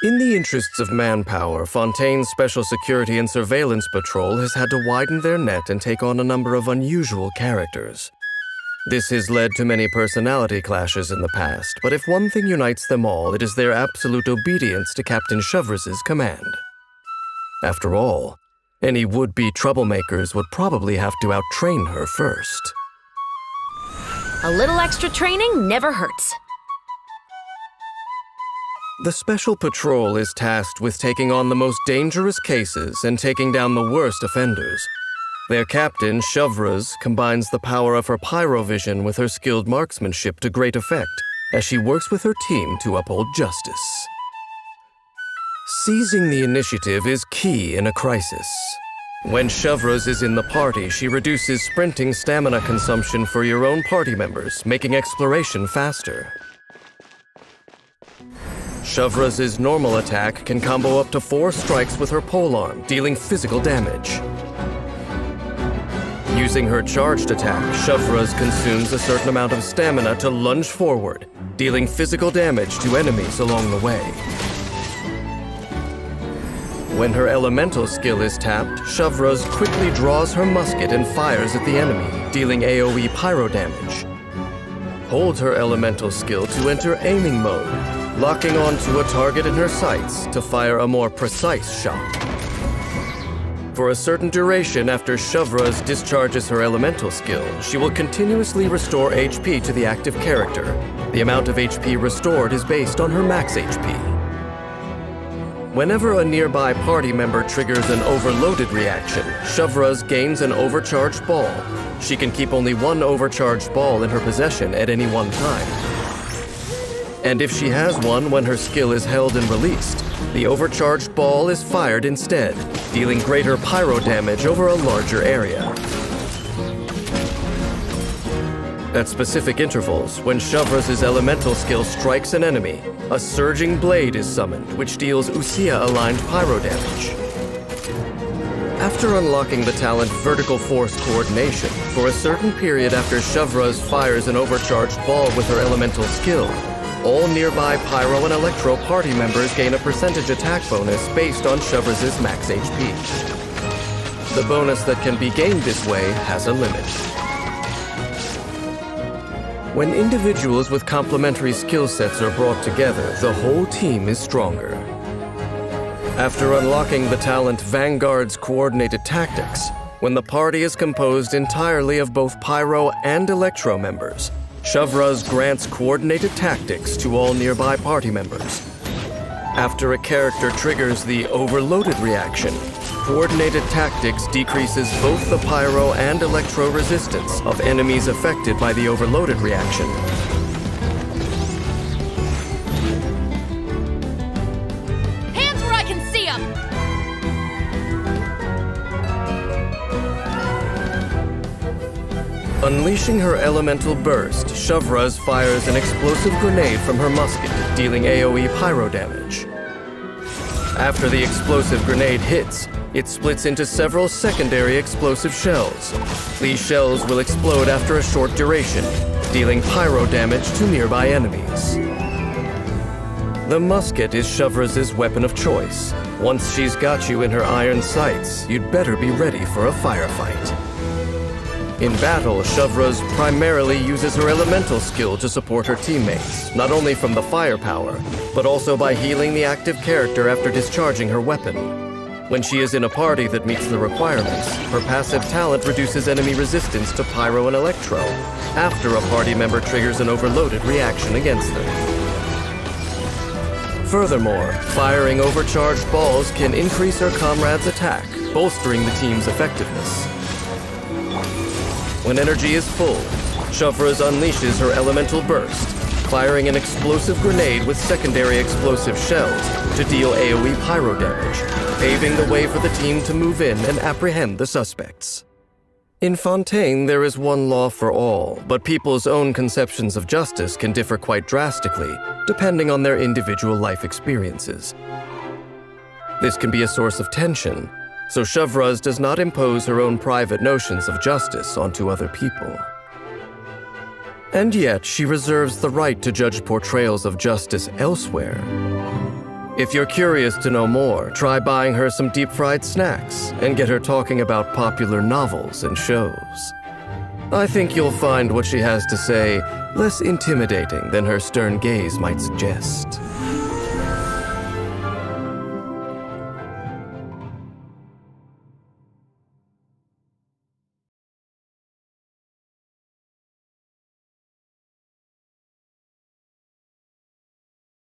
In the interests of manpower, Fontaine's Special Security and Surveillance Patrol has had to widen their net and take on a number of unusual characters. This has led to many personality clashes in the past, but if one thing unites them all, it is their absolute obedience to Captain Chevreuse's command. After all, any would-be troublemakers would probably have to out-train her first. A little extra training never hurts. The Special Patrol is tasked with taking on the most dangerous cases and taking down the worst offenders. Their captain, Chevreuse, combines the power of her pyrovision with her skilled marksmanship to great effect as she works with her team to uphold justice. Seizing the initiative is key in a crisis. When Chevreuse is in the party, she reduces sprinting stamina consumption for your own party members, making exploration faster. Chevreuse's normal attack can combo up to 4 strikes with her polearm, dealing physical damage. Using her charged attack, Chevreuse consumes a certain amount of stamina to lunge forward, dealing physical damage to enemies along the way. When her elemental skill is tapped, Chevreuse quickly draws her musket and fires at the enemy, dealing AoE pyro damage. Hold her elemental skill to enter aiming mode, locking onto a target in her sights to fire a more precise shot. For a certain duration after Chevreuse discharges her elemental skill, she will continuously restore HP to the active character. The amount of HP restored is based on her max HP. Whenever a nearby party member triggers an overloaded reaction, Chevreuse gains an overcharged ball. She can keep only 1 overcharged ball in her possession at any one time. And if she has one when her skill is held and released, the overcharged ball is fired instead, dealing greater pyro damage over a larger area. At specific intervals, when Chevreuse's elemental skill strikes an enemy, a surging blade is summoned, which deals Usia-aligned pyro damage. After unlocking the talent Vertical Force Coordination, for a certain period after Chevreuse fires an overcharged ball with her elemental skill, all nearby Pyro and Electro party members gain a percentage attack bonus based on Chevreuse's max HP. The bonus that can be gained this way has a limit. When individuals with complementary skill sets are brought together, the whole team is stronger. After unlocking the talent Vanguard's Coordinated Tactics, when the party is composed entirely of both Pyro and Electro members, Chevreuse grants Coordinated Tactics to all nearby party members. After a character triggers the Overloaded reaction, Coordinated Tactics decreases both the Pyro and Electro resistance of enemies affected by the Overloaded reaction. Hands where I can see them! Unleashing her elemental burst, Chevreuse fires an explosive grenade from her musket, dealing AoE pyro damage. After the explosive grenade hits, it splits into several secondary explosive shells. These shells will explode after a short duration, dealing pyro damage to nearby enemies. The musket is Chevreuse's weapon of choice. Once she's got you in her iron sights, you'd better be ready for a firefight. In battle, Chevreuse primarily uses her elemental skill to support her teammates, not only from the firepower, but also by healing the active character after discharging her weapon. When she is in a party that meets the requirements, her passive talent reduces enemy resistance to Pyro and Electro, after a party member triggers an overloaded reaction against them. Furthermore, firing overcharged balls can increase her comrade's attack, bolstering the team's effectiveness. When energy is full, Chevreuse unleashes her elemental burst, firing an explosive grenade with secondary explosive shells to deal AoE pyro damage, paving the way for the team to move in and apprehend the suspects. In Fontaine, there is one law for all, but people's own conceptions of justice can differ quite drastically, depending on their individual life experiences. This can be a source of tension, so Chevreuse does not impose her own private notions of justice onto other people. And yet, she reserves the right to judge portrayals of justice elsewhere. If you're curious to know more, try buying her some deep-fried snacks and get her talking about popular novels and shows. I think you'll find what she has to say less intimidating than her stern gaze might suggest.